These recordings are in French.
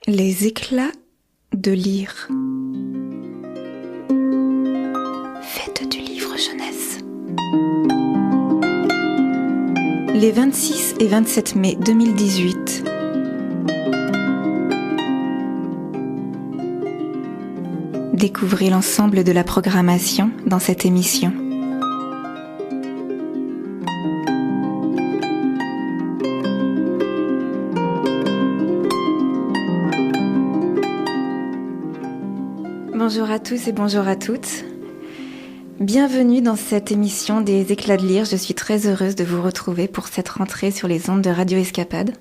Les éclats de lire. Fête du livre jeunesse. Les 26 et 27 mai 2018. Découvrez l'ensemble de la programmation dans cette émission. Bonjour à tous et bonjour à toutes. Bienvenue dans cette émission des éclats de lire. Je suis très heureuse de vous retrouver pour cette rentrée sur les ondes de Radio Escapade.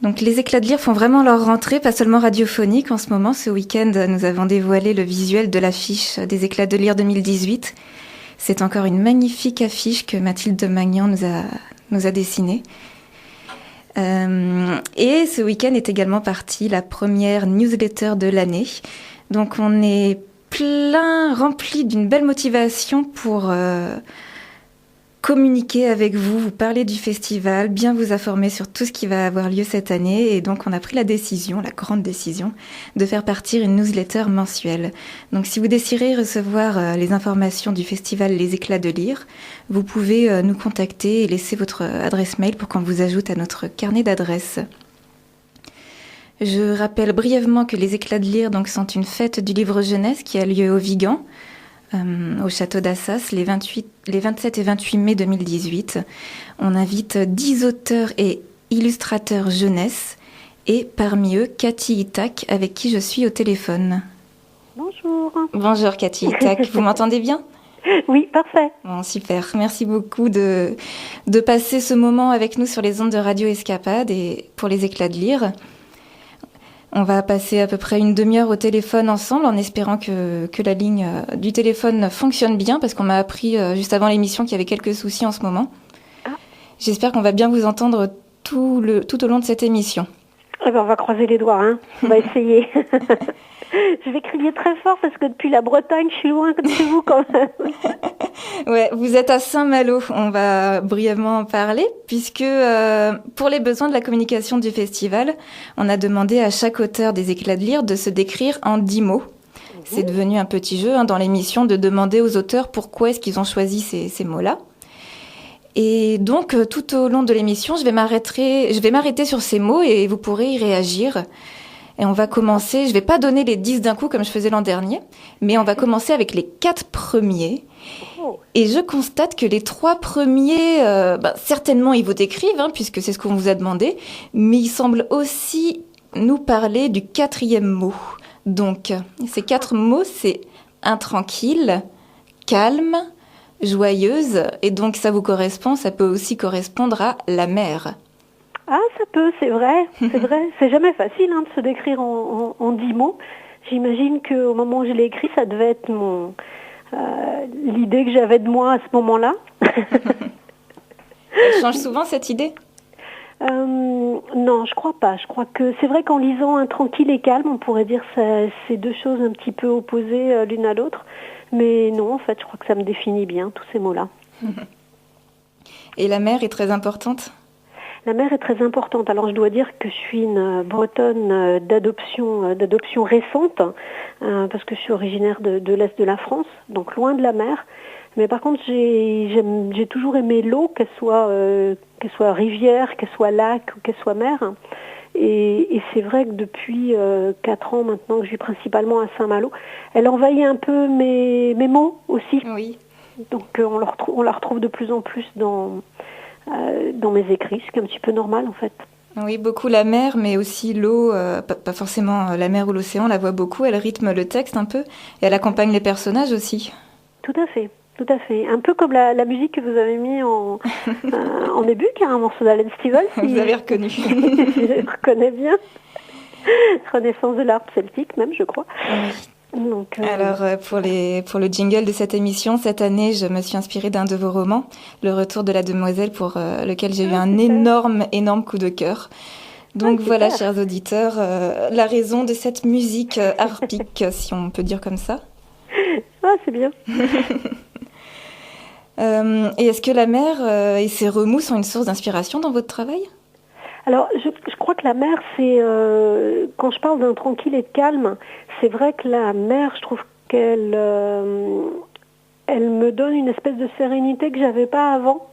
Donc les éclats de lire font vraiment leur rentrée, pas seulement radiophonique. En ce moment, ce week-end, nous avons dévoilé le visuel de l'affiche des éclats de lire 2018. C'est encore une magnifique affiche que Mathilde Magnan nous a dessinée. Et ce week-end est également partie la première newsletter de l'année. Donc on est rempli d'une belle motivation pour communiquer avec vous, vous parler du festival, bien vous informer sur tout ce qui va avoir lieu cette année. Et donc on a pris la grande décision, de faire partir une newsletter mensuelle. Donc si vous désirez recevoir les informations du festival Les Éclats de Lire, vous pouvez nous contacter et laisser votre adresse mail pour qu'on vous ajoute à notre carnet d'adresses. Je rappelle brièvement que les éclats de lire sont une fête du livre jeunesse qui a lieu au Vigan, au château d'Assas, les 27 et 28 mai 2018. On invite 10 auteurs et illustrateurs jeunesse et parmi eux, Cathy Itac, avec qui je suis au téléphone. Bonjour. Bonjour Cathy Itac, vous m'entendez bien ? Oui, parfait. Bon, super, merci beaucoup de passer ce moment avec nous sur les ondes de Radio Escapade et pour les éclats de lire. On va passer à peu près une demi-heure au téléphone ensemble en espérant que la ligne du téléphone fonctionne bien parce qu'on m'a appris juste avant l'émission qu'il y avait quelques soucis en ce moment. Ah. J'espère qu'on va bien vous entendre tout au long de cette émission. Eh ben, on va croiser les doigts, hein. On va essayer. Je vais crier très fort parce que depuis la Bretagne, je suis loin de chez vous quand même. Ouais, vous êtes à Saint-Malo, on va brièvement en parler, puisque pour les besoins de la communication du festival, on a demandé à chaque auteur des éclats de lire de se décrire en 10 mots. C'est devenu un petit jeu dans l'émission de demander aux auteurs pourquoi est-ce qu'ils ont choisi ces mots-là. Et donc, tout au long de l'émission, je vais m'arrêter sur ces mots et vous pourrez y réagir. Et on va commencer, je ne vais pas donner les 10 d'un coup comme je faisais l'an dernier, mais on va commencer avec les 4 premiers. Et je constate que les 3 premiers, certainement ils vous décrivent, puisque c'est ce qu'on vous a demandé, mais ils semblent aussi nous parler du 4e mot. Donc, ces 4 mots, c'est intranquille, calme, joyeuse, et donc ça vous correspond, ça peut aussi correspondre à la mer. Ah, ça peut, c'est vrai. C'est jamais facile de se décrire en 10 mots. J'imagine qu'au moment où je l'ai écrit, ça devait être l'idée que j'avais de moi à ce moment-là. Elle change souvent cette idée ? Non, je crois pas. Je crois que c'est vrai qu'en lisant intranquille et calme, on pourrait dire que c'est deux choses un petit peu opposées l'une à l'autre. Mais non, en fait, je crois que ça me définit bien, tous ces mots-là. Et la mer est très importante ? La mer est très importante. Alors je dois dire que je suis une Bretonne d'adoption récente, parce que je suis originaire de l'Est de la France, donc loin de la mer. Mais par contre, j'ai toujours aimé l'eau, qu'elle soit rivière, qu'elle soit lac ou qu'elle soit mer. Et c'est vrai que depuis 4 ans maintenant que je vis principalement à Saint-Malo, elle envahit un peu mes mots aussi. Oui. Donc on la retrouve de plus en plus dans mes écrits, ce qui est un petit peu normal en fait. Oui, beaucoup la mer, mais aussi l'eau, pas forcément la mer ou l'océan, on la voit beaucoup, elle rythme le texte un peu, et elle accompagne les personnages aussi. Tout à fait. Un peu comme la musique que vous avez mis en début, qui est un morceau d'Alan Stivell. Vous avez reconnu. Je reconnais bien. Renaissance de l'harpe celtique même, je crois. Oui. Donc, Alors, pour le jingle de cette émission, cette année, je me suis inspirée d'un de vos romans, Le Retour de la Demoiselle, pour lequel j'ai eu un énorme coup de cœur. Donc voilà, chers auditeurs, la raison de cette musique harpique, si on peut dire comme ça. Ah, c'est bien. Et est-ce que la mer et ses remous sont une source d'inspiration dans votre travail ? Alors, je crois que la mer, c'est quand je parle d'un tranquille et de calme, c'est vrai que la mer, je trouve qu'elle elle me donne une espèce de sérénité que j'avais pas avant.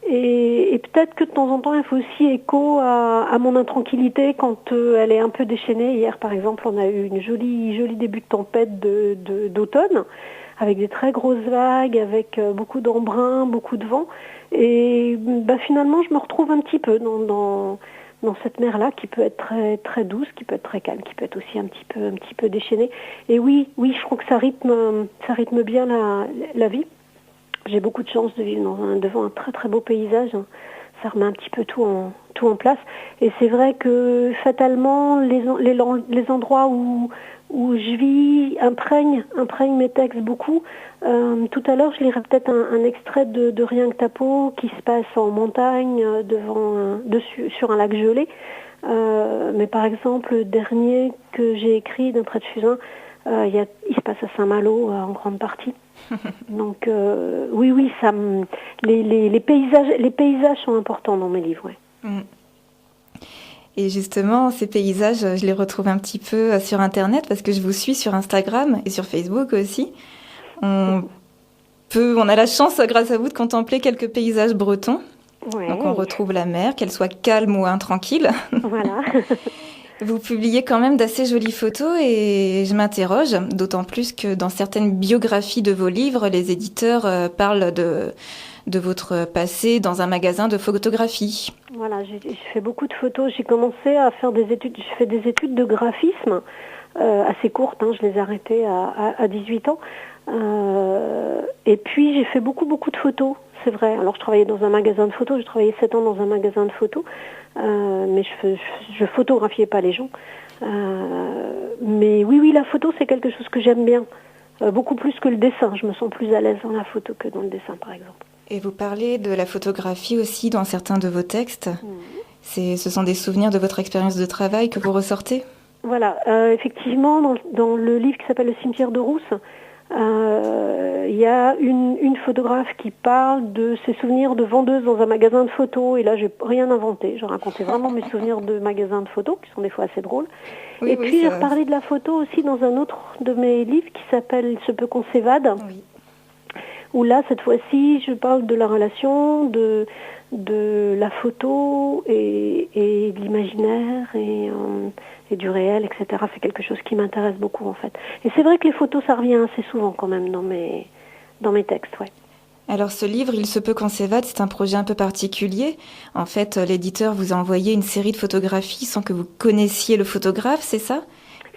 Et peut-être que de temps en temps, elle fait aussi écho à mon intranquillité quand elle est un peu déchaînée. Hier, par exemple, on a eu une jolie début de tempête d'automne, avec des très grosses vagues, avec beaucoup d'embrun, beaucoup de vent. Et finalement, je me retrouve un petit peu dans cette mer-là, qui peut être très, très douce, qui peut être très calme, qui peut être aussi un petit peu déchaînée. Et oui, je trouve que ça rythme bien la vie. J'ai beaucoup de chance de vivre devant un très très beau paysage. Ça remet un petit peu tout en place. Et c'est vrai que fatalement, les endroits où je vis imprègnent mes textes beaucoup. Tout à l'heure, je lirai peut-être un extrait de Rien que ta peau qui se passe en montagne, sur un lac gelé. Mais par exemple, le dernier que j'ai écrit d'un trait de fusain, il se passe à Saint-Malo en grande partie. Donc oui, les paysages sont importants dans mes livres. Ouais. Mm. Et justement, ces paysages, je les retrouve un petit peu sur Internet parce que je vous suis sur Instagram et sur Facebook aussi. On a la chance, grâce à vous, de contempler quelques paysages bretons. Ouais. Donc on retrouve la mer, qu'elle soit calme ou intranquille. Voilà. Vous publiez quand même d'assez jolies photos et je m'interroge, d'autant plus que dans certaines biographies de vos livres, les éditeurs parlent de votre passé dans un magasin de photographie. Voilà, j'ai fait beaucoup de photos. J'ai commencé à faire des études. J'ai fait des études de graphisme assez courtes. Je les ai arrêtées à 18 ans. Et puis j'ai fait beaucoup de photos. C'est vrai. Alors je travaillais dans un magasin de photos. J'ai travaillé 7 ans dans un magasin de photos. Mais je photographiais pas les gens. Mais oui, la photo, c'est quelque chose que j'aime bien. Beaucoup plus que le dessin. Je me sens plus à l'aise dans la photo que dans le dessin, par exemple. Et vous parlez de la photographie aussi dans certains de vos textes. Ce sont des souvenirs de votre expérience de travail que vous ressortez ? Voilà. Effectivement, dans le livre qui s'appelle Le cimetière de Rousse, il y a une photographe qui parle de ses souvenirs de vendeuse dans un magasin de photos. Et là, j'ai rien inventé. Je racontais vraiment mes souvenirs de magasin de photos, qui sont des fois assez drôles. Oui, puis j'ai reparlé de la photo aussi dans un autre de mes livres qui s'appelle Il se peut qu'on s'évade. Oui. Où là, cette fois-ci, je parle de la relation de la photo et de l'imaginaire et du réel, etc. C'est quelque chose qui m'intéresse beaucoup, en fait. Et c'est vrai que les photos, ça revient assez souvent quand même dans mes textes, ouais. Alors ce livre, Il se peut qu'on s'évade, c'est un projet un peu particulier. En fait, l'éditeur vous a envoyé une série de photographies sans que vous connaissiez le photographe, c'est ça ?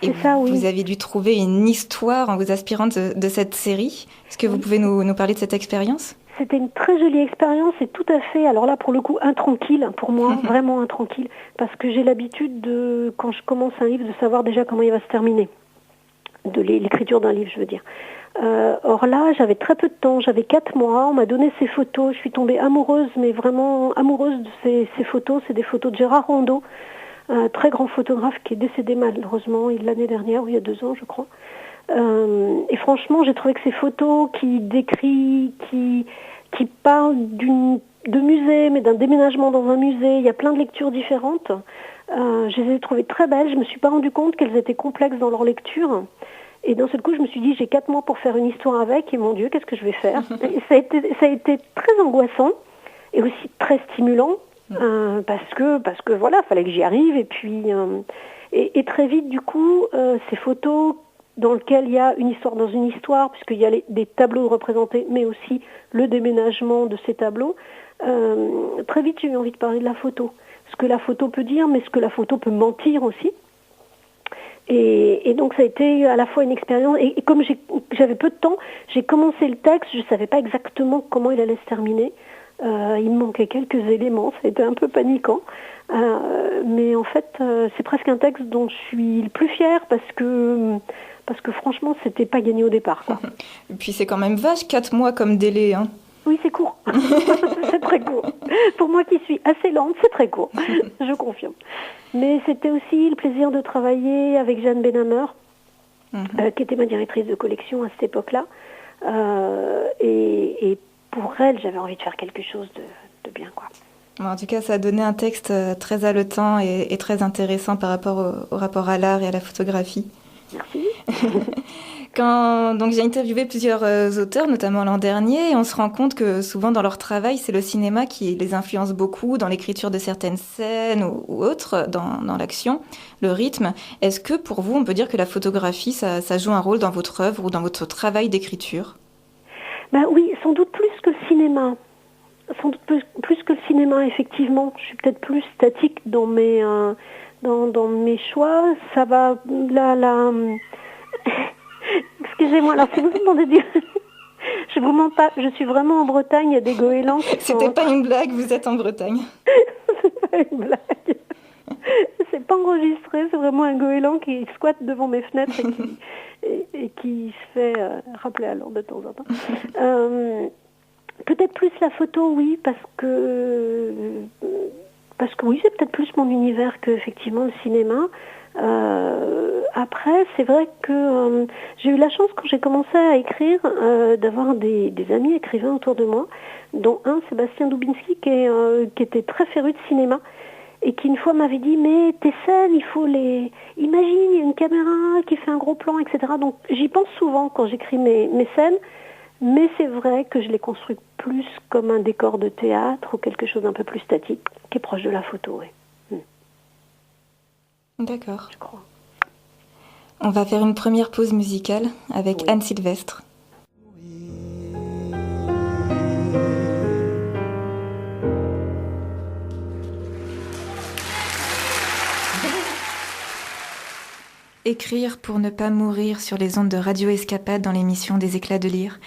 Et ça, oui. Vous avez dû trouver une histoire en vous inspirant de cette série. Est-ce que vous pouvez nous parler de cette expérience ? C'était une très jolie expérience et tout à fait, alors là pour le coup, intranquille pour moi, vraiment intranquille, parce que j'ai l'habitude quand je commence un livre, de savoir déjà comment il va se terminer, de l'écriture d'un livre, je veux dire. Or là, j'avais très peu de temps, j'avais 4 mois, on m'a donné ces photos, je suis tombée amoureuse, mais vraiment amoureuse de ces photos. C'est des photos de Gérard Rondeau, un très grand photographe qui est décédé malheureusement l'année dernière, ou il y a 2 ans je crois. Et franchement, j'ai trouvé que ces photos qui parlent de musée, mais d'un déménagement dans un musée, il y a plein de lectures différentes. Je les ai trouvées très belles, je me suis pas rendu compte qu'elles étaient complexes dans leur lecture. Et d'un seul coup, je me suis dit, j'ai 4 mois pour faire une histoire avec, et mon Dieu, qu'est-ce que je vais faire ? Et ça a été très angoissant, et aussi très stimulant, parce que voilà, fallait que j'y arrive, et puis et très vite, du coup, ces photos dans lesquelles il y a une histoire dans une histoire, puisqu'il y a des tableaux représentés, mais aussi le déménagement de ces tableaux, très vite, j'ai eu envie de parler de la photo. Ce que la photo peut dire, mais ce que la photo peut mentir aussi. Et donc ça a été à la fois une expérience, et comme j'avais peu de temps, j'ai commencé le texte, je ne savais pas exactement comment il allait se terminer. Il me manquait quelques éléments, ça a été un peu paniquant. Mais en fait, c'est presque un texte dont je suis le plus fière parce que franchement, c'était pas gagné au départ, quoi. Et puis c'est quand même vache, 4 mois comme délai, hein. Oui, c'est court. C'est très court. Pour moi qui suis assez lente, c'est très court. Je confirme. Mais c'était aussi le plaisir de travailler avec Jeanne Benhammer, qui était ma directrice de collection à cette époque-là. Et pour elle, j'avais envie de faire quelque chose de bien, quoi. Bon, en tout cas, ça a donné un texte très haletant et très intéressant par rapport au rapport à l'art et à la photographie. Merci. Donc j'ai interviewé plusieurs auteurs, notamment l'an dernier, et on se rend compte que souvent dans leur travail, c'est le cinéma qui les influence beaucoup dans l'écriture de certaines scènes ou autres, dans l'action, le rythme. Est-ce que pour vous, on peut dire que la photographie, ça joue un rôle dans votre œuvre ou dans votre travail d'écriture? Ben oui, sans doute plus que le cinéma. Sans doute plus que le cinéma, effectivement. Je suis peut-être plus statique dans mes choix. Ça va... Excusez-moi, alors si vous entendez dire... Je vous mens pas, je suis vraiment en Bretagne, il y a des goélands qui sont... C'était pas une blague, vous êtes en Bretagne. C'est pas une blague. C'est pas enregistré, c'est vraiment un goéland qui squatte devant mes fenêtres et qui se fait rappeler à l'ordre de temps en temps. Peut-être plus la photo, oui, parce que oui, c'est peut-être plus mon univers que effectivement le cinéma. Après, c'est vrai que j'ai eu la chance quand j'ai commencé à écrire d'avoir des amis écrivains autour de moi, dont un, Sébastien Dubinski, qui était très féru de cinéma et qui une fois m'avait dit mais tes scènes, il faut les... Imagine, il y a une caméra qui fait un gros plan, etc. Donc j'y pense souvent quand j'écris mes scènes. Mais c'est vrai que je les construis plus comme un décor de théâtre ou quelque chose d'un peu plus statique, qui est proche de la photo, oui. D'accord. Je crois. On va faire une première pause musicale avec Anne Sylvestre. Écrire pour ne pas mourir sur les ondes de Radio Escapade dans l'émission des Éclats de Lire.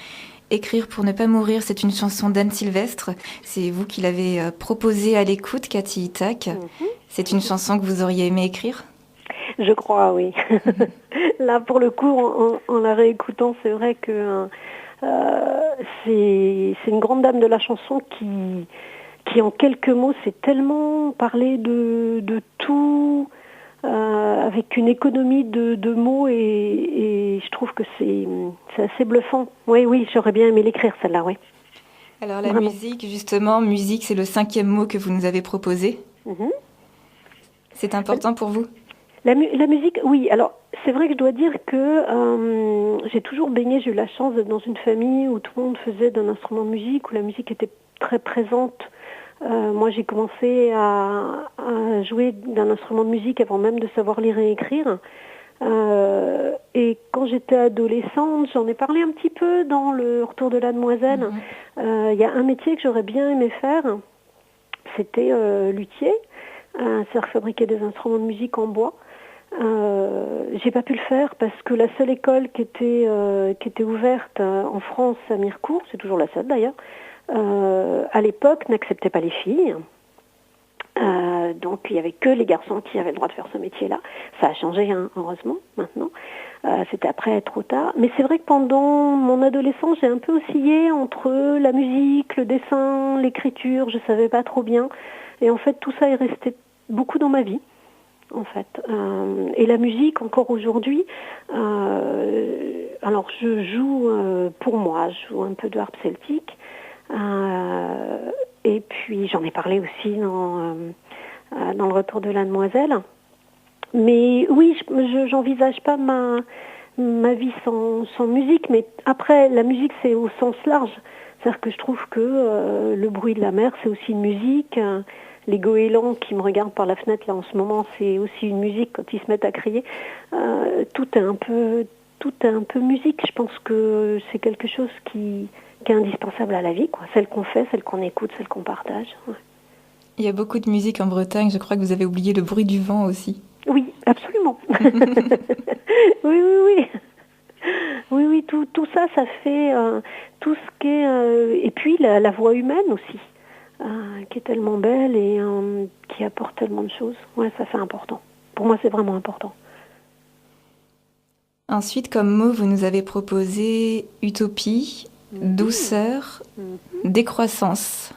Écrire pour ne pas mourir, c'est une chanson d'Anne Sylvestre. C'est vous qui l'avez proposée à l'écoute, Cathy Itac. C'est une chanson que vous auriez aimé écrire ? Je crois, oui. Là, pour le coup, en la réécoutant, c'est vrai que c'est une grande dame de la chanson qui en quelques mots, sait tellement parler de tout... avec une économie de mots et je trouve que c'est assez bluffant. Oui, j'aurais bien aimé l'écrire celle-là, oui. Alors la musique, justement, musique, c'est le 5e mot que vous nous avez proposé. C'est important pour vous ? La musique, oui. Alors c'est vrai que je dois dire que j'ai toujours baigné, j'ai eu la chance d'être dans une famille où tout le monde faisait d'un instrument de musique, où la musique était très présente. Moi, j'ai commencé à jouer d'un instrument de musique avant même de savoir lire et écrire. Et quand j'étais adolescente, j'en ai parlé un petit peu dans le Retour de la Demoiselle. Il y a un métier que j'aurais bien aimé faire, c'était luthier, c'est-à-dire fabriquer des instruments de musique en bois. J'ai pas pu le faire parce que la seule école qui était ouverte en France à Mirecourt, c'est toujours la seule d'ailleurs, à l'époque n'acceptait pas les filles. Donc il n'y avait que les garçons qui avaient le droit de faire ce métier-là. Ça a changé, hein, heureusement, maintenant. C'était après trop tard. Mais c'est vrai que pendant mon adolescence, j'ai un peu oscillé entre la musique, le dessin, l'écriture. Je savais pas trop bien. Et en fait, tout ça est resté beaucoup dans ma vie, en fait. Et la musique, encore aujourd'hui, alors je joue pour moi, je joue un peu de harpe celtique. Et puis j'en ai parlé aussi dans le Retour de la Demoiselle. Mais oui, j'envisage pas ma vie sans musique. Mais après, la musique, c'est au sens large. C'est-à-dire que je trouve que le bruit de la mer, c'est aussi une musique. Les goélands qui me regardent par la fenêtre là en ce moment, c'est aussi une musique quand ils se mettent à crier. Tout est un peu musique. Je pense que c'est quelque chose qui est indispensable à la vie, quoi. Celle qu'on fait, celle qu'on écoute, celle qu'on partage. Ouais. Il y a beaucoup de musique en Bretagne. Je crois que vous avez oublié le bruit du vent aussi. Oui, absolument. Oui. Oui, tout ça, ça fait tout ce qui est... et puis la voix humaine aussi, qui est tellement belle et qui apporte tellement de choses. Ouais, ça c'est important. Pour moi, c'est vraiment important. Ensuite, comme mot, vous nous avez proposé utopie, douceur, décroissance.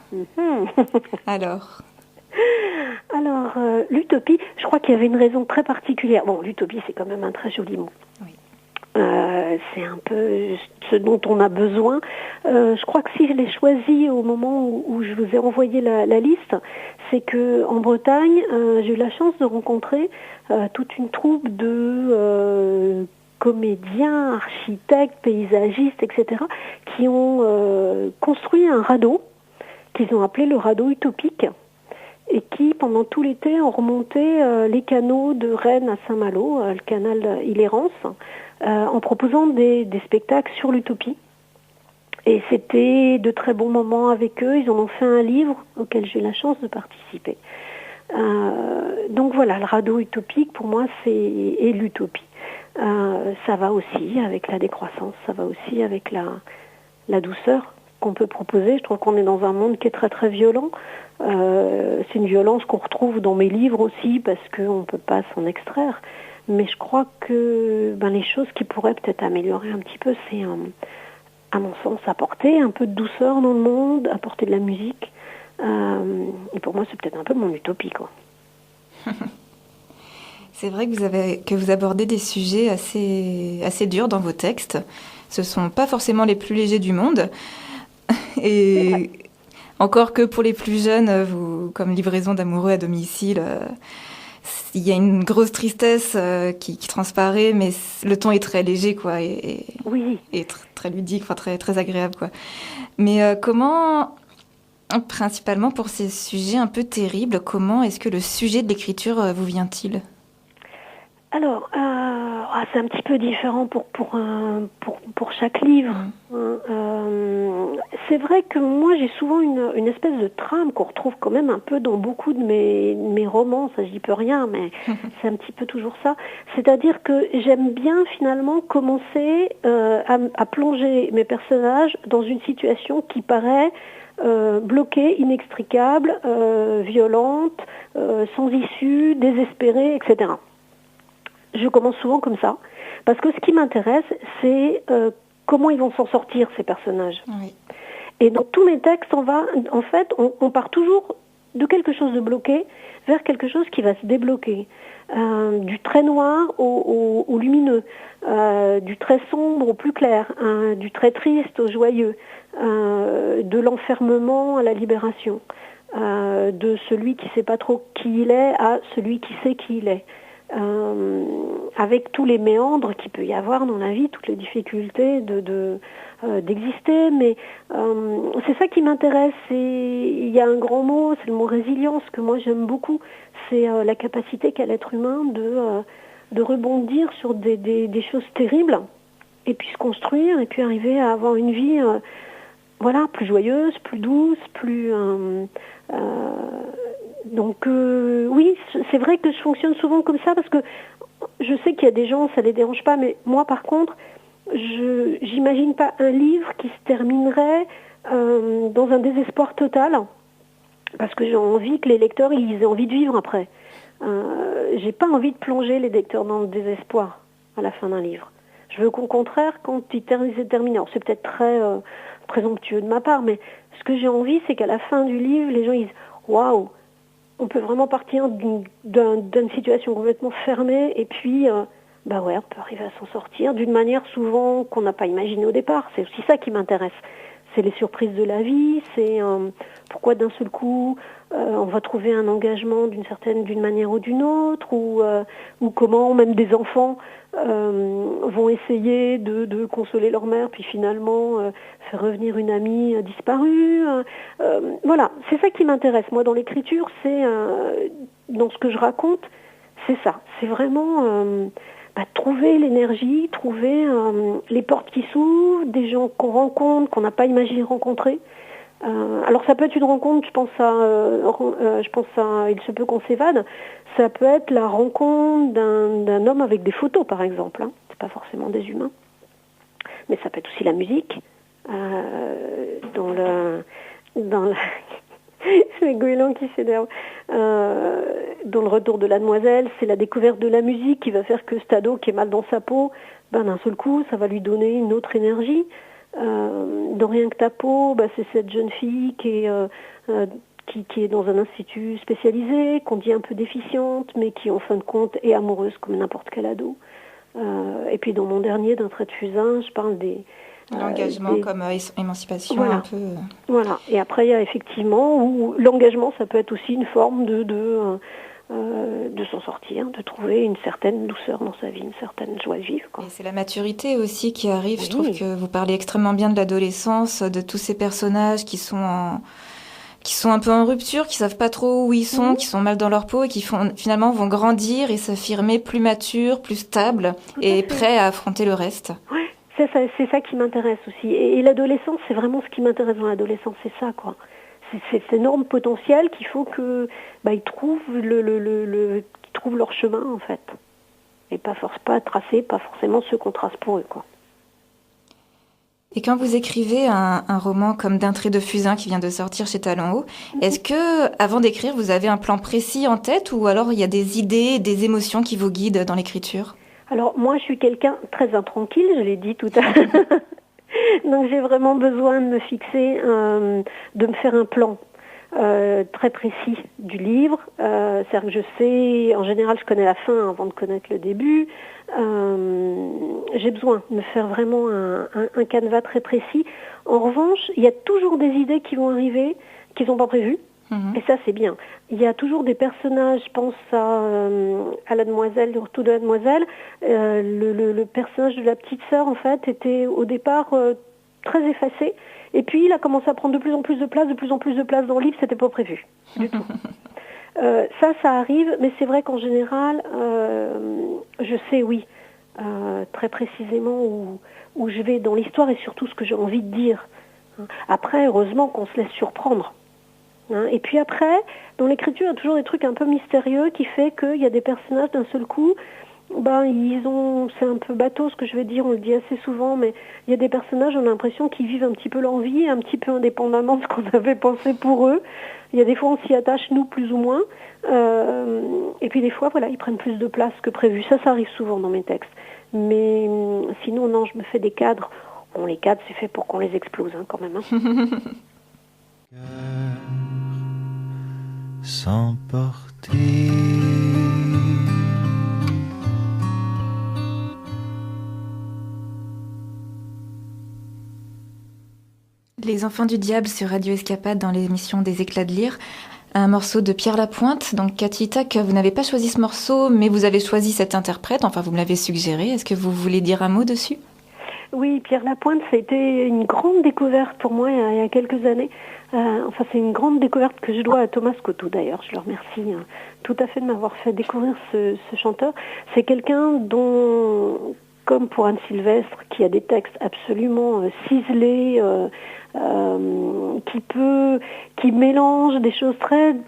Alors, l'utopie, je crois qu'il y avait une raison très particulière. Bon, l'utopie, c'est quand même un très joli mot. Oui. C'est un peu ce dont on a besoin. Je crois que si je l'ai choisi au moment où je vous ai envoyé la liste, c'est que en Bretagne, j'ai eu la chance de rencontrer toute une troupe de comédiens, architectes, paysagistes, etc., qui ont construit un radeau qu'ils ont appelé le radeau utopique et qui, pendant tout l'été, ont remonté les canaux de Rennes à Saint-Malo, le canal Île-et-Rance, en proposant des spectacles sur l'utopie. Et c'était de très bons moments avec eux. Ils en ont fait un livre auquel j'ai eu la chance de participer. Donc voilà, le radeau utopique, pour moi, c'est l'utopie. Ça va aussi avec la décroissance, ça va aussi avec la douceur qu'on peut proposer. Je trouve qu'on est dans un monde qui est très très violent. C'est une violence qu'on retrouve dans mes livres aussi parce qu'on ne peut pas s'en extraire. Mais je crois que les choses qui pourraient peut-être améliorer un petit peu, c'est, à mon sens, apporter un peu de douceur dans le monde, apporter de la musique. Et pour moi, c'est peut-être un peu mon utopie, quoi. C'est vrai que vous abordez des sujets assez durs dans vos textes. Ce ne sont pas forcément les plus légers du monde. Et encore que pour les plus jeunes, comme livraison d'amoureux à domicile, il y a une grosse tristesse qui transparaît, mais le ton est très léger, quoi, Oui. Et très ludique, enfin très, très agréable, quoi. Mais comment, principalement pour ces sujets un peu terribles, comment est-ce que le sujet de l'écriture vous vient-il ? Alors, c'est un petit peu différent pour chaque livre. C'est vrai que moi, j'ai souvent une espèce de trame qu'on retrouve quand même un peu dans beaucoup de mes romans. Ça, j'y peux rien, mais c'est un petit peu toujours ça. C'est-à-dire que j'aime bien finalement commencer à plonger mes personnages dans une situation qui paraît bloquée, inextricable, violente, sans issue, désespérée, etc. Je commence souvent comme ça, parce que ce qui m'intéresse, c'est comment ils vont s'en sortir, ces personnages. Oui. Et dans tous mes textes, on part toujours de quelque chose de bloqué vers quelque chose qui va se débloquer. Du très noir au lumineux, du très sombre au plus clair, du très triste au joyeux, de l'enfermement à la libération, de celui qui ne sait pas trop qui il est à celui qui sait qui il est. Avec tous les méandres qu'il peut y avoir dans la vie, toutes les difficultés d'exister, mais c'est ça qui m'intéresse. Il y a un grand mot, c'est le mot résilience, que moi j'aime beaucoup. C'est la capacité qu'a l'être humain de rebondir sur des choses terribles et puis se construire et puis arriver à avoir une vie plus joyeuse, plus douce, plus... Donc oui, c'est vrai que je fonctionne souvent comme ça parce que je sais qu'il y a des gens, ça les dérange pas, mais moi par contre, j'imagine pas un livre qui se terminerait dans un désespoir total parce que j'ai envie que les lecteurs ils aient envie de vivre après. J'ai pas envie de plonger les lecteurs dans le désespoir à la fin d'un livre. Je veux qu'au contraire, quand il est terminé, alors c'est peut-être très présomptueux de ma part, mais ce que j'ai envie, c'est qu'à la fin du livre, les gens ils disent waouh, on peut vraiment partir d'une situation complètement fermée et puis, on peut arriver à s'en sortir d'une manière souvent qu'on n'a pas imaginée au départ. C'est aussi ça qui m'intéresse. C'est les surprises de la vie, c'est pourquoi d'un seul coup on va trouver un engagement d'une manière ou d'une autre, ou comment même des enfants vont essayer de consoler leur mère, puis finalement faire revenir une amie disparue. Voilà, c'est ça qui m'intéresse. Moi, dans l'écriture, c'est dans ce que je raconte, c'est ça. C'est vraiment trouver l'énergie, trouver les portes qui s'ouvrent, des gens qu'on rencontre, qu'on n'a pas imaginé rencontrer. Alors ça peut être une rencontre, je pense à Il se peut qu'on s'évade. Ça peut être la rencontre d'un homme avec des photos, par exemple. Hein. C'est pas forcément des humains, mais ça peut être aussi la musique. C'est Goéland qui s'énerve. Dans Le Retour de la Demoiselle, c'est la découverte de la musique qui va faire que Stadeau, qui est mal dans sa peau, d'un seul coup, ça va lui donner une autre énergie. Dans Rien que ta peau, c'est cette jeune fille qui est dans un institut spécialisé, qu'on dit un peu déficiente, mais qui en fin de compte est amoureuse comme n'importe quel ado. Et puis dans mon dernier, d'un trait de fusain, je parle des... L'engagement comme émancipation voilà. un peu. Voilà. Et après, il y a effectivement où l'engagement, ça peut être aussi une forme de s'en sortir, de trouver une certaine douceur dans sa vie, une certaine joie de vivre, quoi. Et c'est la maturité aussi qui arrive. Oui. Je trouve que vous parlez extrêmement bien de l'adolescence, de tous ces personnages qui sont un peu en rupture, qui savent pas trop où ils sont, qui sont mal dans leur peau et qui finalement vont grandir et s'affirmer plus matures, plus stables et prêts à affronter le reste. Ouais. C'est ça qui m'intéresse aussi. Et l'adolescence, c'est vraiment ce qui m'intéresse dans l'adolescence, c'est ça, quoi. C'est cet énorme potentiel qu'il faut que ils trouvent qu'ils trouvent leur chemin, en fait. Et pas tracer, pas forcément ceux qu'on trace pour eux, quoi. Et quand vous écrivez un roman comme D'un trait de fusain qui vient de sortir chez Talon Haut, est-ce que, avant d'écrire, vous avez un plan précis en tête ou alors il y a des idées, des émotions qui vous guident dans l'écriture ? Alors, moi, je suis quelqu'un très intranquille, je l'ai dit tout à l'heure. Donc, j'ai vraiment besoin de me fixer, de me faire un plan très précis du livre. C'est-à-dire que je sais, en général, je connais la fin avant de connaître le début. J'ai besoin de me faire vraiment un canevas très précis. En revanche, il y a toujours des idées qui vont arriver, qui ne sont pas prévues. Et ça, c'est bien. Il y a toujours des personnages, je pense à la demoiselle, le retour de la demoiselle. Le personnage de la petite sœur, en fait, était au départ très effacé. Et puis, il a commencé à prendre de plus en plus de place dans le livre. C'était pas prévu du tout. Ça arrive, mais c'est vrai qu'en général, je sais, oui, très précisément où je vais dans l'histoire et surtout ce que j'ai envie de dire. Après, heureusement qu'on se laisse surprendre. Et puis après, dans l'écriture, il y a toujours des trucs un peu mystérieux qui fait qu'il y a des personnages d'un seul coup, c'est un peu bateau ce que je vais dire, on le dit assez souvent, mais il y a des personnages, on a l'impression qu'ils vivent un petit peu leur vie, un petit peu indépendamment de ce qu'on avait pensé pour eux. Il y a des fois, on s'y attache, nous, plus ou moins. Et puis des fois, voilà, ils prennent plus de place que prévu. Ça arrive souvent dans mes textes. Mais sinon, non, je me fais des cadres. Bon, les cadres, c'est fait pour qu'on les explose, quand même. S'emporter. Les Enfants du Diable sur Radio Escapade dans l'émission des Éclats de Lire. Un morceau de Pierre Lapointe. Donc, Cathy Tac, vous n'avez pas choisi ce morceau, mais vous avez choisi cet interprète. Enfin, vous me l'avez suggéré. Est-ce que vous voulez dire un mot dessus ? Oui, Pierre Lapointe, ça a été une grande découverte pour moi il y a quelques années. C'est une grande découverte que je dois à Thomas Coteau d'ailleurs. Je le remercie tout à fait de m'avoir fait découvrir ce chanteur. C'est quelqu'un dont, comme pour Anne Sylvestre, qui a des textes absolument ciselés, qui mélange des choses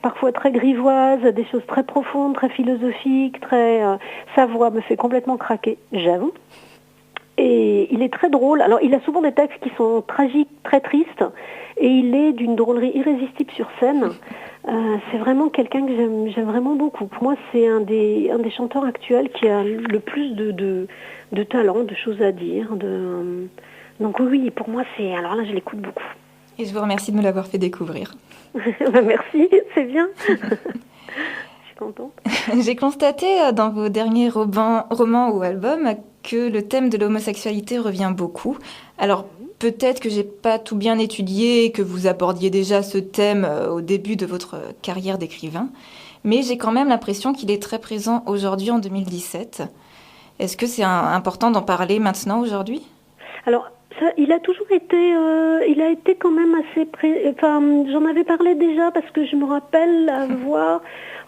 parfois très grivoises, des choses très profondes, très philosophiques, sa voix me fait complètement craquer, j'avoue. Et il est très drôle. Alors, il a souvent des textes qui sont tragiques, très tristes, et il est d'une drôlerie irrésistible sur scène. C'est vraiment quelqu'un que j'aime vraiment beaucoup. Pour moi, c'est un des chanteurs actuels qui a le plus de talent, de choses à dire. Donc oui, pour moi, alors là, je l'écoute beaucoup. Et je vous remercie de me l'avoir fait découvrir. Merci, c'est bien. Contente. J'ai constaté dans vos derniers romans ou albums que le thème de l'homosexualité revient beaucoup. Alors peut-être que j'ai pas tout bien étudié et que vous abordiez déjà ce thème au début de votre carrière d'écrivain, mais j'ai quand même l'impression qu'il est très présent aujourd'hui en 2017. Est-ce que c'est important d'en parler maintenant aujourd'hui ? Alors il a toujours été, il a été quand même assez j'en avais parlé déjà parce que je me rappelle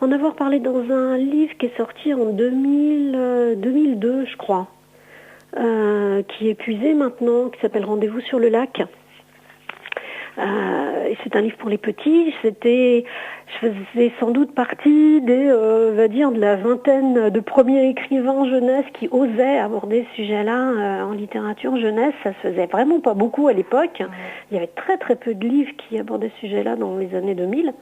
en avoir parlé dans un livre qui est sorti en 2002, je crois, qui est épuisé maintenant, qui s'appelle Rendez-vous sur le lac. Et c'est un livre pour les petits. Je faisais sans doute partie de la vingtaine de premiers écrivains jeunesse qui osaient aborder ce sujet-là en littérature jeunesse. Ça se faisait vraiment pas beaucoup à l'époque. Il y avait très très peu de livres qui abordaient ce sujet-là dans les années 2000.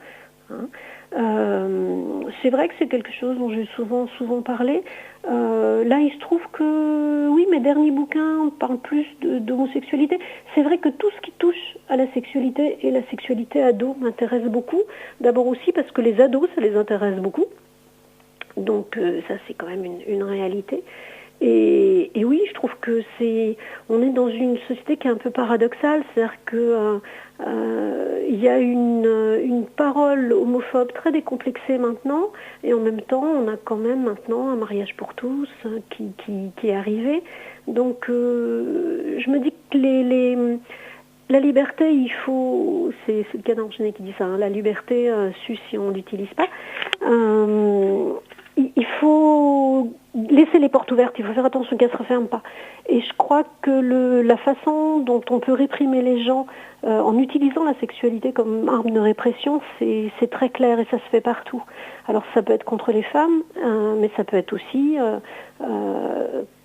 C'est vrai que c'est quelque chose dont j'ai souvent parlé. Là, il se trouve que, oui, mes derniers bouquins parlent plus d'homosexualité. C'est vrai que tout ce qui touche à la sexualité et la sexualité ado m'intéresse beaucoup. D'abord aussi parce que les ados, ça les intéresse beaucoup. Donc ça, c'est quand même une réalité. Et oui, je trouve que on est dans une société qui est un peu paradoxale, c'est-à-dire que il y a une parole homophobe très décomplexée maintenant, et en même temps, on a quand même maintenant un mariage pour tous qui est arrivé. Donc, je me dis que la liberté, c'est le Canon Genet qui dit ça, hein, la liberté s'use si on ne l'utilise pas. Il faut laisser les portes ouvertes, il faut faire attention qu'elles ne se referment pas. Et je crois que la façon dont on peut réprimer les gens en utilisant la sexualité comme arme de répression, c'est très clair et ça se fait partout. Alors ça peut être contre les femmes, mais ça peut être aussi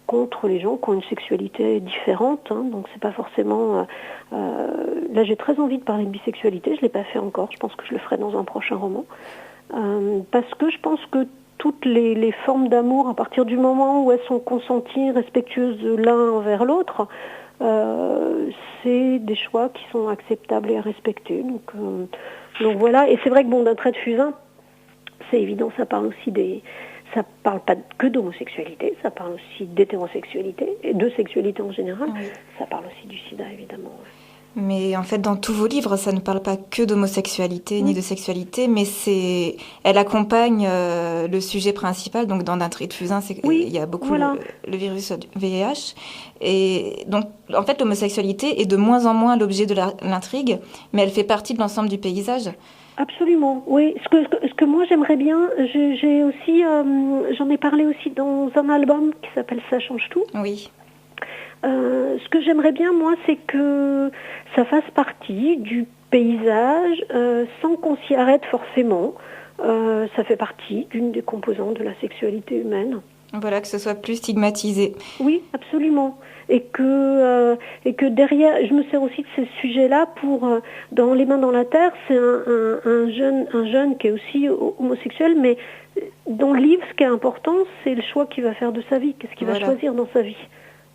contre les gens qui ont une sexualité différente. Hein, donc c'est pas forcément... là j'ai très envie de parler de bisexualité, je ne l'ai pas fait encore, je pense que je le ferai dans un prochain roman. Parce que je pense que toutes les formes d'amour, à partir du moment où elles sont consenties, respectueuses de l'un envers l'autre, c'est des choix qui sont acceptables et à respecter. Donc voilà, et c'est vrai que d'un trait de fusain, c'est évident, ça parle pas que d'homosexualité, ça parle aussi d'hétérosexualité, et de sexualité en général, oui. Ça parle aussi du sida évidemment. Ouais. Mais en fait, dans tous vos livres, ça ne parle pas que d'homosexualité ni de sexualité, mais elle accompagne le sujet principal. Donc, dans d'un trait de fusain, il y a beaucoup le virus du VIH. Et donc, en fait, l'homosexualité est de moins en moins l'objet de l'intrigue, mais elle fait partie de l'ensemble du paysage. Absolument, oui. Ce que moi j'aimerais bien, j'ai aussi, j'en ai parlé aussi dans un album qui s'appelle Ça change tout. Oui. Ce que j'aimerais bien, moi, c'est que ça fasse partie du paysage sans qu'on s'y arrête forcément. Ça fait partie d'une des composantes de la sexualité humaine. Voilà, que ce soit plus stigmatisé. Oui, absolument. Et que derrière, je me sers aussi de ces sujets-là pour, dans Les mains dans la terre, c'est un jeune qui est aussi homosexuel, mais dans le livre, ce qui est important, c'est le choix qu'il va faire de sa vie, qu'est-ce qu'il va choisir dans sa vie.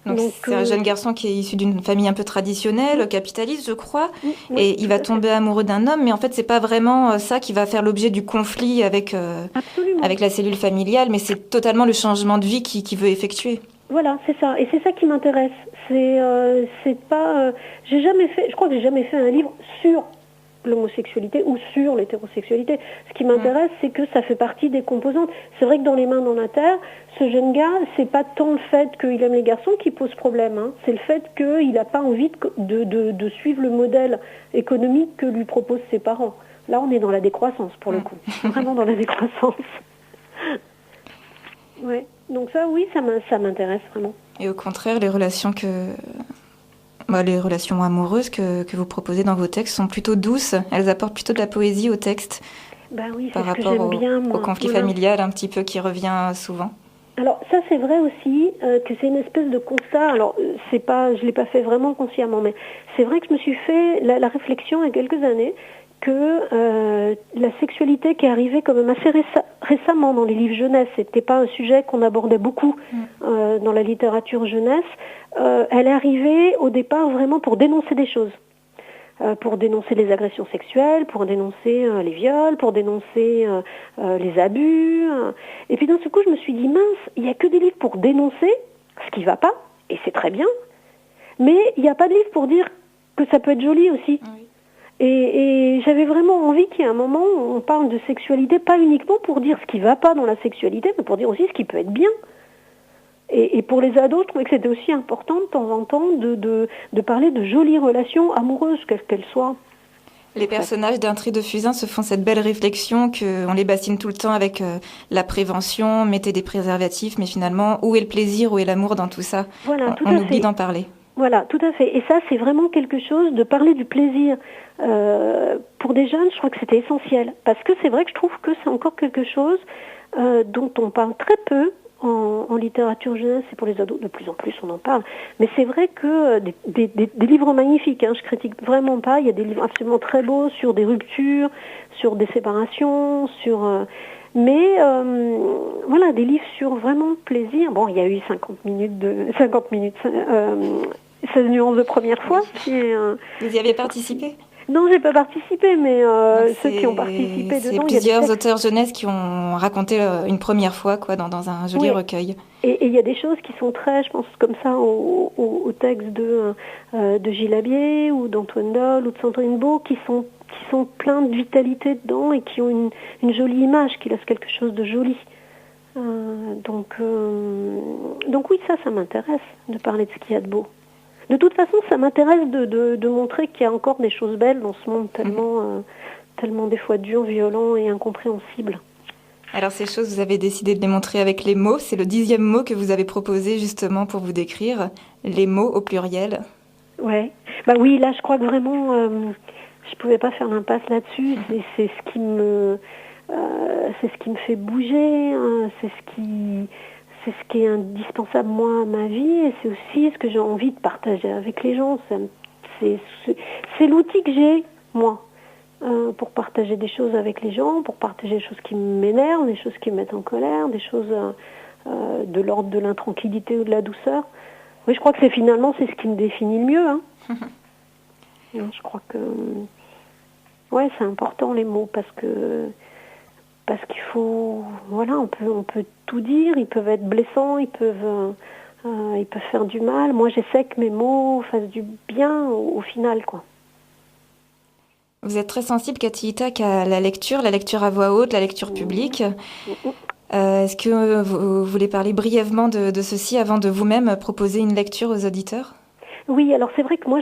Donc c'est un jeune garçon qui est issu d'une famille un peu traditionnelle, capitaliste, je crois, et il va tomber amoureux d'un homme, mais en fait, c'est pas vraiment ça qui va faire l'objet du conflit avec la cellule familiale, mais c'est totalement le changement de vie qu'il veut effectuer. Voilà, c'est ça, et c'est ça qui m'intéresse. C'est pas, je crois que j'ai jamais fait un livre sur l'homosexualité ou sur l'hétérosexualité. Ce qui m'intéresse, c'est que ça fait partie des composantes. C'est vrai que dans Les mains dans la terre, ce jeune gars, c'est pas tant le fait qu'il aime les garçons qui pose problème, hein. C'est le fait qu'il n'a pas envie de suivre le modèle économique que lui proposent ses parents. Là, on est dans la décroissance, pour le coup. Vraiment dans la décroissance. Ouais. Donc ça, oui, ça m'intéresse vraiment. Et au contraire, les relations amoureuses que vous proposez dans vos textes sont plutôt douces. Elles apportent plutôt de la poésie au texte. Oui, par rapport au conflit familial un petit peu qui revient souvent. Alors ça, c'est vrai aussi que c'est une espèce de constat. Alors je l'ai pas fait vraiment consciemment, mais c'est vrai que je me suis fait la réflexion il y a quelques années que la sexualité qui est arrivée quand même assez récemment dans les livres jeunesse, c'était pas un sujet qu'on abordait beaucoup dans la littérature jeunesse. Elle est arrivée au départ vraiment pour dénoncer des choses, pour dénoncer les agressions sexuelles, pour dénoncer les viols, pour dénoncer les abus. Et puis d'un seul coup, je me suis dit, mince, il n'y a que des livres pour dénoncer ce qui ne va pas, et c'est très bien, mais il n'y a pas de livre pour dire que ça peut être joli aussi. Oui. Et j'avais vraiment envie qu'il y ait un moment où on parle de sexualité, pas uniquement pour dire ce qui ne va pas dans la sexualité, mais pour dire aussi ce qui peut être bien. Et pour les ados, je trouvais que c'était aussi important de temps en temps de parler de jolies relations amoureuses, quelles qu'elles soient. Les personnages d'un trait de fusain se font cette belle réflexion qu'on les bassine tout le temps avec la prévention, mettez des préservatifs, mais finalement, où est le plaisir, où est l'amour dans tout ça? Voilà, on oublie d'en parler. Voilà, tout à fait. Et ça, c'est vraiment quelque chose de parler du plaisir. Pour des jeunes, je crois que c'était essentiel. Parce que c'est vrai que je trouve que c'est encore quelque chose dont on parle très peu en littérature jeunesse et pour les ados. De plus en plus, on en parle. Mais c'est vrai que des livres magnifiques, hein, je critique vraiment pas. Il y a des livres absolument très beaux sur des ruptures, sur des séparations, mais voilà, des livres sur vraiment plaisir. Bon, il y a eu 50 minutes, 16 nuances de première fois. Vous y avez participé ? Non, j'ai pas participé, mais Donc, ceux qui ont participé c'est dedans, il y a des plusieurs textes. auteurs jeunesse qui ont raconté une première fois quoi, dans un joli Oui, recueil. et il y a des choses qui sont très, je pense, comme ça, au texte de Gilles Labier ou d'Antoine Doll ou de Sandrine Beau, qui sont pleins de vitalité dedans et qui ont une jolie image, qui laissent quelque chose de joli. Donc oui, ça m'intéresse de parler de ce qu'il y a de beau. De toute façon, ça m'intéresse de montrer qu'il y a encore des choses belles dans ce monde tellement des fois dur, violent et incompréhensible. Alors ces choses, vous avez décidé de les montrer avec les mots. C'est le 10e mot que vous avez proposé justement pour vous décrire. Les mots au pluriel. Ouais. Bah oui, là, je crois que vraiment, je pouvais pas faire l'impasse là-dessus. C'est ce qui me fait bouger. Hein. C'est ce qui est indispensable moi à ma vie. Et c'est aussi ce que j'ai envie de partager avec les gens. C'est l'outil que j'ai moi. Pour partager des choses avec les gens, pour partager des choses qui m'énervent, des choses qui me mettent en colère, des choses de l'ordre de l'intranquillité ou de la douceur. Oui, je crois que c'est ce qui me définit le mieux. Hein. Je crois que ouais, c'est important les mots parce qu'il faut on peut tout dire, ils peuvent être blessants, ils peuvent faire du mal. Moi, j'essaie que mes mots fassent du bien au final quoi. Vous êtes très sensible, Cathy Itac, à la lecture à voix haute, la lecture publique. Est-ce que vous voulez parler brièvement de ceci avant de vous-même proposer une lecture aux auditeurs ? Oui, alors c'est vrai que moi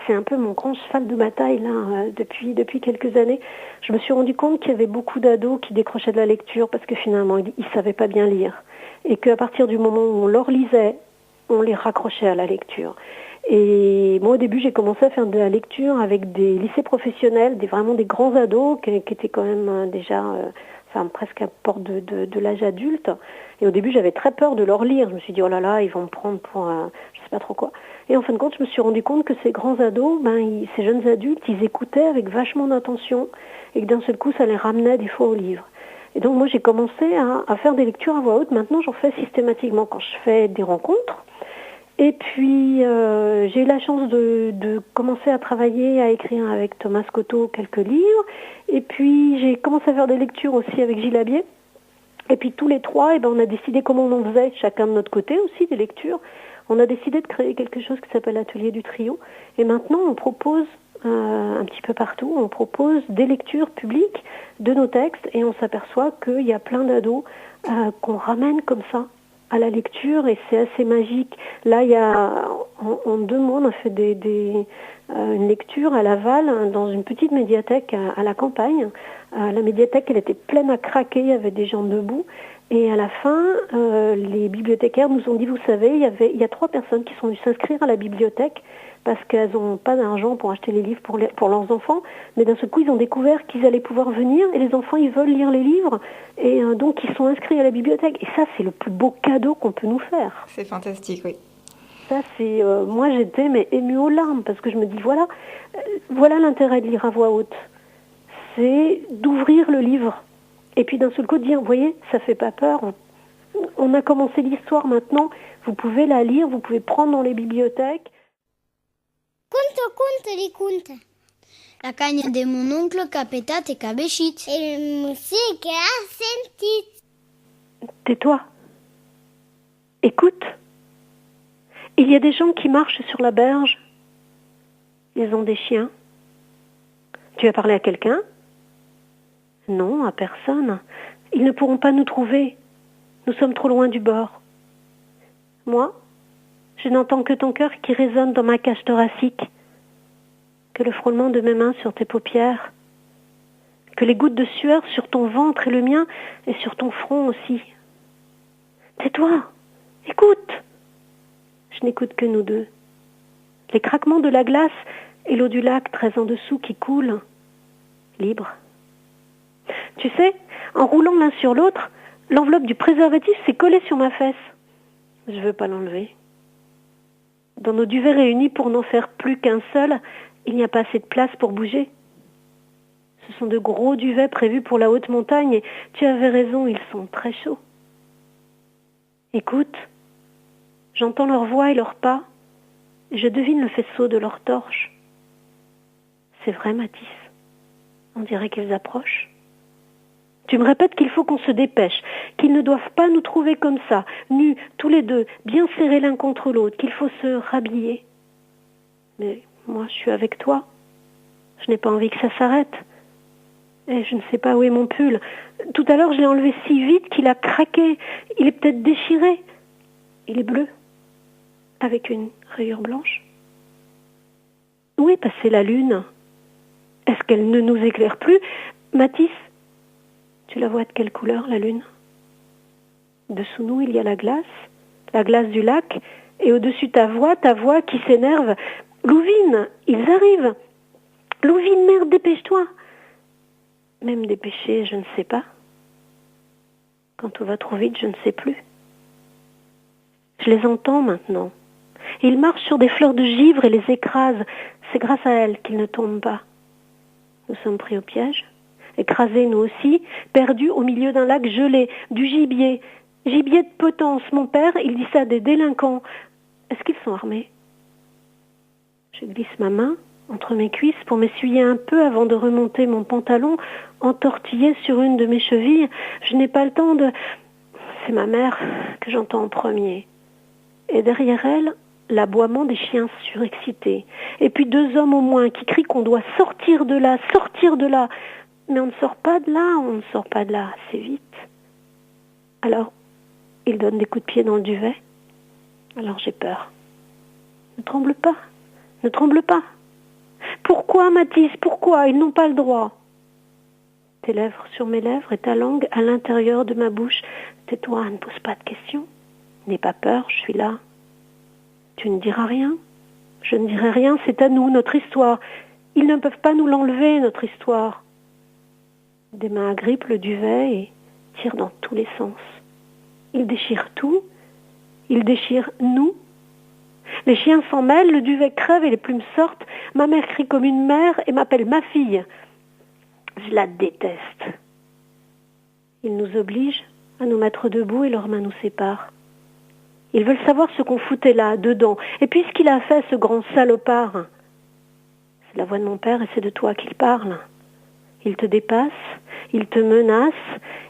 c'est un peu mon grand cheval de bataille là depuis quelques années. Je me suis rendu compte qu'il y avait beaucoup d'ados qui décrochaient de la lecture parce que finalement ils savaient pas bien lire et qu'à partir du moment où on leur lisait, on les raccrochait à la lecture. Et moi au début j'ai commencé à faire de la lecture avec des lycées professionnels, vraiment des grands ados qui étaient quand même déjà presque à porte de l'âge adulte. Et au début j'avais très peur de leur lire. Je me suis dit oh là là ils vont me prendre pour je sais pas trop quoi. Et en fin de compte je me suis rendu compte que ces grands ados, ces jeunes adultes, ils écoutaient avec vachement d'attention et que d'un seul coup ça les ramenait des fois au livre. Et donc moi j'ai commencé à faire des lectures à voix haute. Maintenant j'en fais systématiquement quand je fais des rencontres. Et puis, j'ai eu la chance de commencer à travailler, à écrire avec Thomas Cotto quelques livres. Et puis, j'ai commencé à faire des lectures aussi avec Gilles Labier. Et puis, tous les trois, on a décidé comment on en faisait, chacun de notre côté aussi, des lectures. On a décidé de créer quelque chose qui s'appelle l'Atelier du Trio. Et maintenant, on propose, un petit peu partout, on propose des lectures publiques de nos textes. Et on s'aperçoit qu'il y a plein d'ados qu'on ramène comme ça à la lecture et c'est assez magique. Là, il y a en 2 mois, on a fait une lecture à Laval dans une petite médiathèque à la campagne. La médiathèque, elle était pleine à craquer, il y avait des gens debout. Et à la fin, les bibliothécaires nous ont dit, vous savez, il y a 3 personnes qui sont venues s'inscrire à la bibliothèque parce qu'elles n'ont pas d'argent pour acheter les livres pour leurs enfants, mais d'un seul coup, ils ont découvert qu'ils allaient pouvoir venir, et les enfants, ils veulent lire les livres, et donc ils sont inscrits à la bibliothèque. Et ça, c'est le plus beau cadeau qu'on peut nous faire. C'est fantastique, oui. Ça, c'est... moi, j'étais émue aux larmes, parce que je me dis, voilà l'intérêt de lire à voix haute. C'est d'ouvrir le livre, et puis d'un seul coup, de dire, vous voyez, ça fait pas peur, on a commencé l'histoire maintenant, vous pouvez la lire, vous pouvez prendre dans les bibliothèques. Conte di conte. La cagna de mon oncle Capetat et Cabechit. Et le musique a senti. Tais-toi. Écoute. Il y a des gens qui marchent sur la berge. Ils ont des chiens. Tu as parlé à quelqu'un ? Non, à personne. Ils ne pourront pas nous trouver. Nous sommes trop loin du bord. Moi, je n'entends que ton cœur qui résonne dans ma cage thoracique, que le frôlement de mes mains sur tes paupières, que les gouttes de sueur sur ton ventre et le mien, et sur ton front aussi. Tais-toi, écoute. Je n'écoute que nous deux. Les craquements de la glace et l'eau du lac très en dessous qui coule, libre. Tu sais, en roulant l'un sur l'autre, l'enveloppe du préservatif s'est collée sur ma fesse. Je veux pas l'enlever. Dans nos duvets réunis pour n'en faire plus qu'un seul, il n'y a pas assez de place pour bouger. Ce sont de gros duvets prévus pour la haute montagne et tu avais raison, ils sont très chauds. Écoute, j'entends leur voix et leurs pas, et je devine le faisceau de leurs torches. C'est vrai, Mathis. On dirait qu'elles approchent. Tu me répètes qu'il faut qu'on se dépêche, qu'ils ne doivent pas nous trouver comme ça, nus, tous les deux, bien serrés l'un contre l'autre, qu'il faut se rhabiller. Mais moi, je suis avec toi. Je n'ai pas envie que ça s'arrête. Et je ne sais pas où est mon pull. Tout à l'heure, je l'ai enlevé si vite qu'il a craqué. Il est peut-être déchiré. Il est bleu, avec une rayure blanche. Où est passée la lune? Est-ce qu'elle ne nous éclaire plus? Mathis, tu la vois de quelle couleur, la lune? Dessous nous, il y a la glace du lac, et au-dessus ta voix qui s'énerve. Louvine, ils arrivent. Louvine, merde, dépêche-toi. Même dépêcher, je ne sais pas. Quand tout va trop vite, je ne sais plus. Je les entends maintenant. Ils marchent sur des fleurs de givre et les écrasent. C'est grâce à elles qu'ils ne tombent pas. Nous sommes pris au piège, écrasés nous aussi, perdus au milieu d'un lac gelé, du gibier. Gibier de potence. Mon père, il dit ça à des délinquants. Est-ce qu'ils sont armés? Je glisse ma main entre mes cuisses pour m'essuyer un peu avant de remonter mon pantalon entortillé sur une de mes chevilles. Je n'ai pas le temps de... C'est ma mère que j'entends en premier. Et derrière elle, l'aboiement des chiens surexcités. Et puis 2 hommes au moins qui crient qu'on doit sortir de là, sortir de là. Mais on ne sort pas de là, on ne sort pas de là assez vite. Alors, ils donnent des coups de pied dans le duvet. Alors j'ai peur. Ne tremble pas, ne tremble pas. Pourquoi, Mathis, pourquoi? Ils n'ont pas le droit. Tes lèvres sur mes lèvres et ta langue à l'intérieur de ma bouche. Tais-toi, ne pose pas de questions. N'aie pas peur, je suis là. Tu ne diras rien? Je ne dirai rien, c'est à nous, notre histoire. Ils ne peuvent pas nous l'enlever, notre histoire. Des mains agrippent le duvet et tirent dans tous les sens. Ils déchirent tout. Ils déchirent nous. Les chiens s'en mêlent, le duvet crève et les plumes sortent. Ma mère crie comme une mère et m'appelle ma fille. Je la déteste. Ils nous obligent à nous mettre debout et leurs mains nous séparent. Ils veulent savoir ce qu'on foutait là, dedans. Et puis ce qu'il a fait, ce grand salopard. C'est la voix de mon père et c'est de toi qu'il parle. Il te dépasse, il te menace,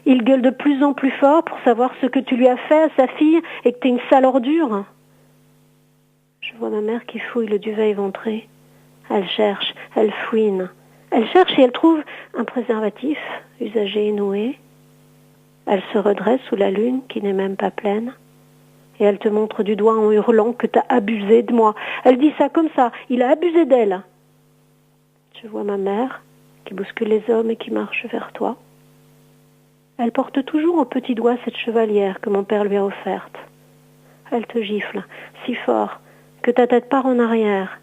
il gueule de plus en plus fort pour savoir ce que tu lui as fait à sa fille et que t'es une sale ordure. Je vois ma mère qui fouille le duvet éventré. Elle cherche, elle fouine. Elle cherche et elle trouve un préservatif usagé et noué. Elle se redresse sous la lune qui n'est même pas pleine. Et elle te montre du doigt en hurlant que t'as abusé de moi. Elle dit ça comme ça, il a abusé d'elle. Je vois ma mère qui bouscule les hommes et qui marche vers toi. Elle porte toujours au petit doigt cette chevalière que mon père lui a offerte. Elle te gifle si fort que ta tête part en arrière.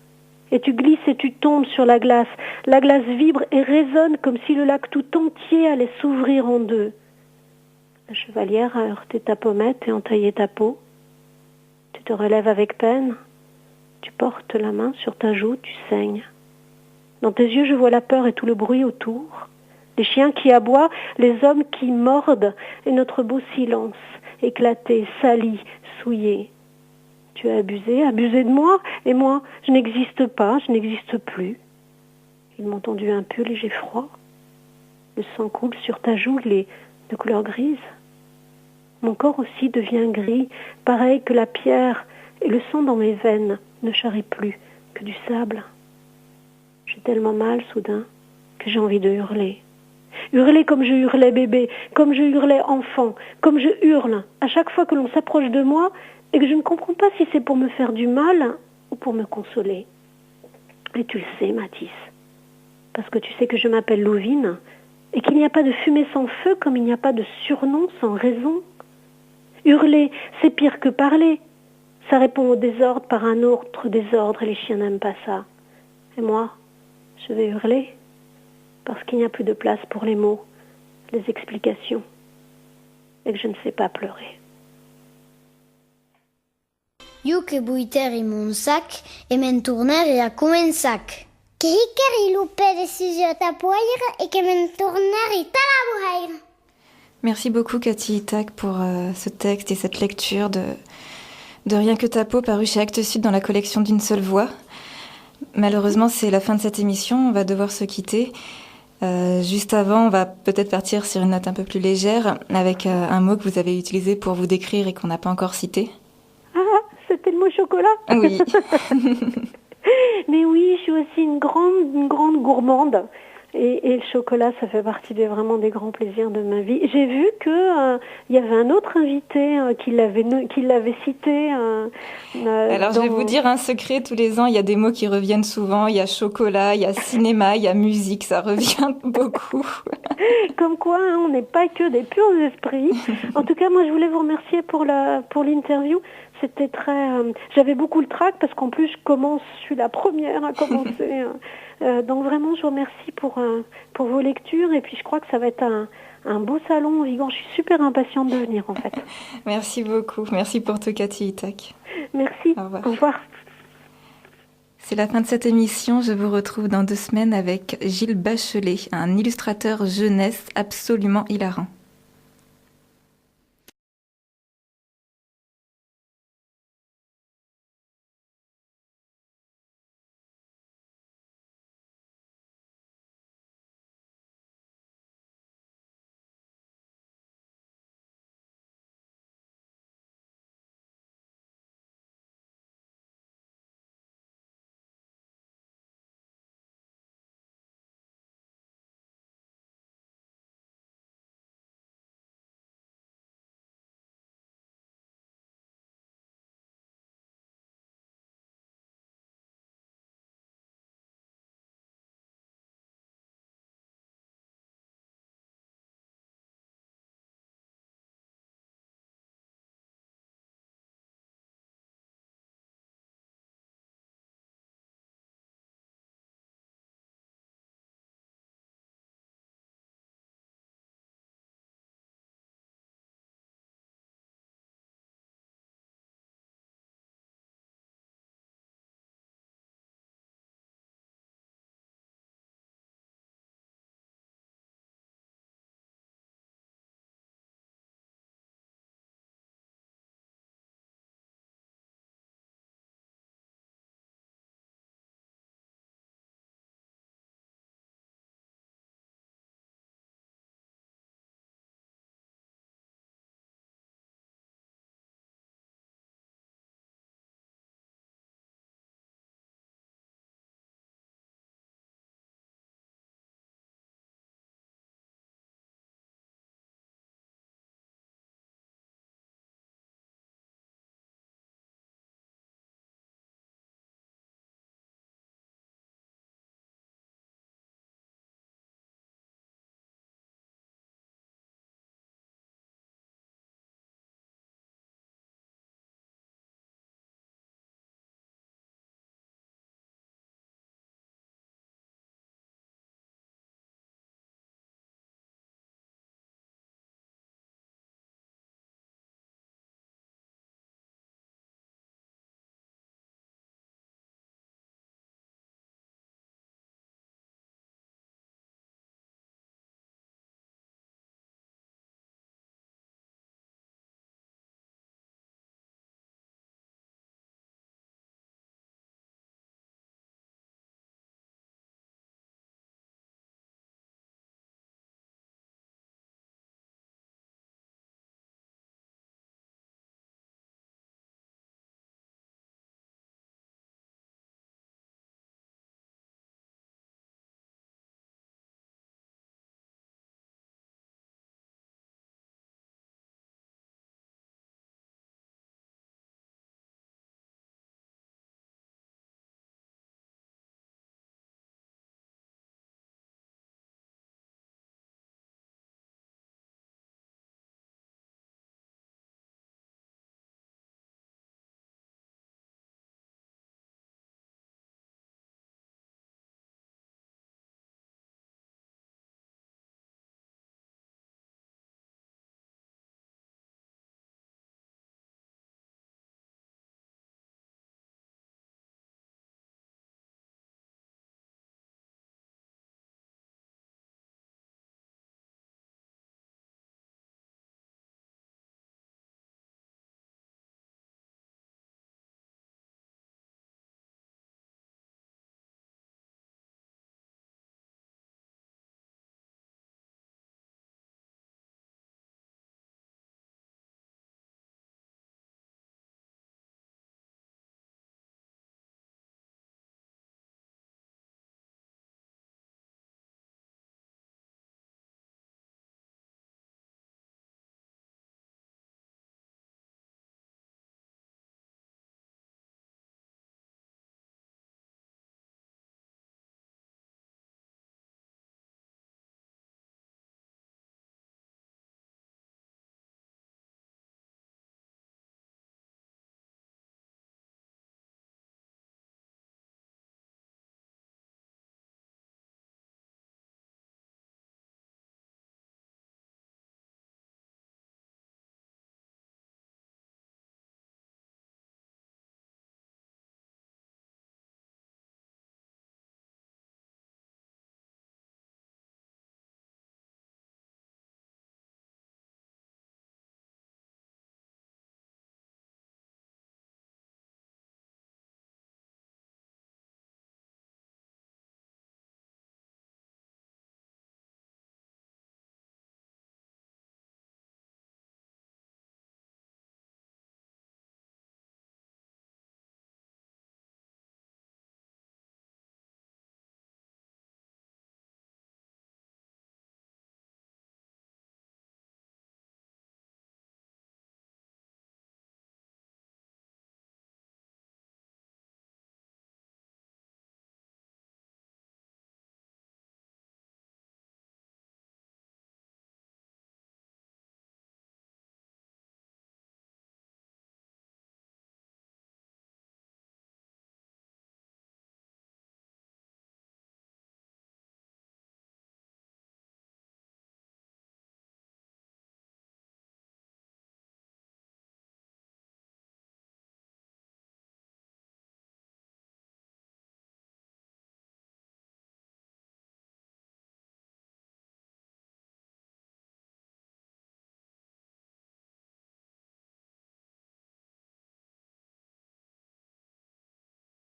Et tu glisses et tu tombes sur la glace. La glace vibre et résonne comme si le lac tout entier allait s'ouvrir en deux. La chevalière a heurté ta pommette et entaillé ta peau. Tu te relèves avec peine. Tu portes la main sur ta joue, tu saignes. Dans tes yeux, je vois la peur et tout le bruit autour. Les chiens qui aboient, les hommes qui mordent, et notre beau silence, éclaté, sali, souillé. Tu as abusé de moi, et moi, je n'existe pas, je n'existe plus. Ils m'ont tendu un pull et j'ai froid. Le sang coule sur ta joue, il est de couleur grise. Mon corps aussi devient gris, pareil que la pierre, et le sang dans mes veines ne charrie plus que du sable. J'ai tellement mal soudain que j'ai envie de hurler. Hurler comme je hurlais bébé, comme je hurlais enfant, comme je hurle à chaque fois que l'on s'approche de moi et que je ne comprends pas si c'est pour me faire du mal ou pour me consoler. Et tu le sais, Mathis, parce que tu sais que je m'appelle Louvine et qu'il n'y a pas de fumée sans feu comme il n'y a pas de surnom sans raison. Hurler, c'est pire que parler. Ça répond au désordre par un autre désordre et les chiens n'aiment pas ça. Et moi, je vais hurler parce qu'il n'y a plus de place pour les mots, les explications, et que je ne sais pas pleurer. Iu que buiter mon sac et men tourner et a començac. Que hiker il lupe de sujets à poire et que men tourner et talabuhair. Merci beaucoup Cathy Itac pour ce texte et cette lecture de Rien que ta peau paru chez Actes Sud dans la collection d'une seule voix. Malheureusement, c'est la fin de cette émission. On va devoir se quitter. Juste avant, on va peut-être partir sur une note un peu plus légère avec un mot que vous avez utilisé pour vous décrire et qu'on n'a pas encore cité. Ah, c'était le mot chocolat? Oui. Mais oui, je suis aussi une grande gourmande. Et le chocolat, ça fait partie vraiment des grands plaisirs de ma vie. J'ai vu que il y avait un autre invité qui l'avait cité. Alors, je vais vous dire un secret. Tous les ans, il y a des mots qui reviennent souvent. Il y a chocolat, il y a cinéma, il y a musique. Ça revient beaucoup. Comme quoi, hein, on n'est pas que des purs esprits. En tout cas, moi, je voulais vous remercier pour l'interview. C'était très... j'avais beaucoup le trac parce qu'en plus, je suis la première à commencer. Donc vraiment, je vous remercie pour vos lectures. Et puis, je crois que ça va être un beau salon au Vigan. Je suis super impatiente de venir, en fait. Merci beaucoup. Merci pour tout, Cathy Itac. Merci. Au revoir. Au revoir. C'est la fin de cette émission. Je vous retrouve dans 2 semaines avec Gilles Bachelet, un illustrateur jeunesse absolument hilarant.